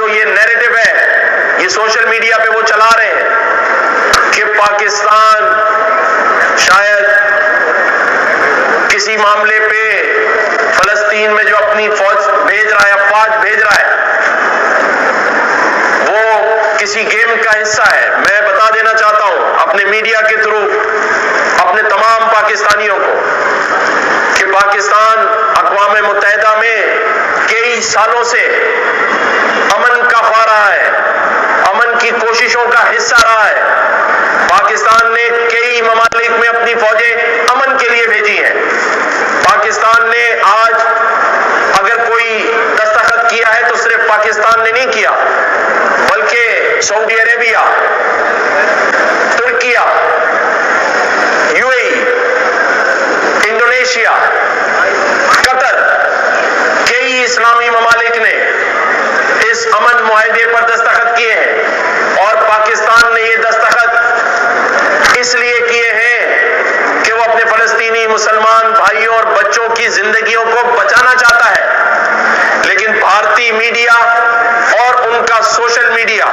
جو یہ نیریٹو ہے یہ سوشل میڈیا پہ وہ چلا رہے ہیں کہ پاکستان شاید کسی معاملے پہ فلسطین میں جو اپنی فوج بھیج رہا ہے، افواج بھیج رہا ہے، وہ کسی گیم کا حصہ ہے۔ میں بتا دینا چاہتا ہوں اپنے میڈیا کے تھرو اپنے تمام پاکستانیوں کو کہ پاکستان اقوام متحدہ میں کئی سالوں سے امن کا خواہ رہا ہے، امن کی کوششوں کا حصہ رہا ہے۔ پاکستان نے کئی ممالک میں اپنی فوجیں امن کے لیے بھیجی ہیں۔ پاکستان نے آج اگر کوئی دستخط کیا ہے تو صرف پاکستان نے نہیں کیا، بلکہ سعودی عربیہ، ترکیہ، یو اے ای، انڈونیشیا، قطر، کئی اسلامی ممالک نے اس امن معاہدے پر دستخط کیے ہیں، اور پاکستان نے یہ دستخط اس لیے کیے ہیں کہ وہ اپنے فلسطینی مسلمان بھائیوں اور بچوں کی زندگیوں کو بچانا چاہتا ہے۔ لیکن بھارتی میڈیا اور ان کا سوشل میڈیا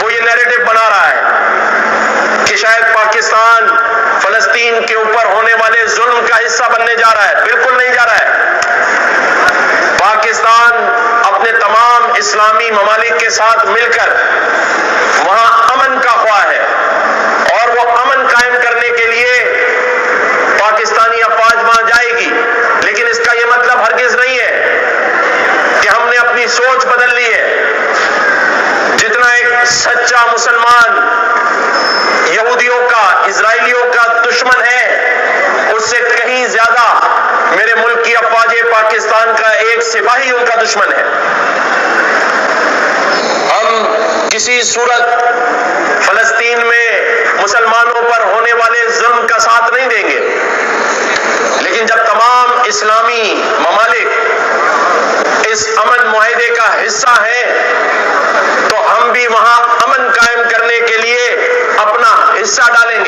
وہ یہ نیریٹو بنا رہا ہے کہ شاید پاکستان فلسطین کے اوپر ہونے والے ظلم کا حصہ بننے جا رہا ہے۔ بالکل نہیں جا رہا ہے۔ پاکستان اپنے تمام اسلامی ممالک کے ساتھ مل کر وہاں امن کا خواہ ہے، اور وہ امن قائم کرنے کے لیے پاکستانی افواج وہاں جائے گی۔ لیکن اس کا یہ مطلب ہرگز نہیں ہے کہ ہم نے اپنی سوچ بدل لی ہے۔ جتنا ایک سچا مسلمان یہودیوں کا، اسرائیلیوں کا دشمن ہے، اس سے کہیں زیادہ میرے ملک کی افواج پاکستان کا ایک سپاہی ان کا دشمن ہے۔ ہم کسی صورت فلسطین میں مسلمانوں پر ہونے والے ظلم کا ساتھ نہیں دیں گے، لیکن جب تمام اسلامی ممالک اس امن معاہدے کا حصہ ہیں تو ہم بھی وہاں امن قائم کرنے کے لیے اپنا حصہ ڈالیں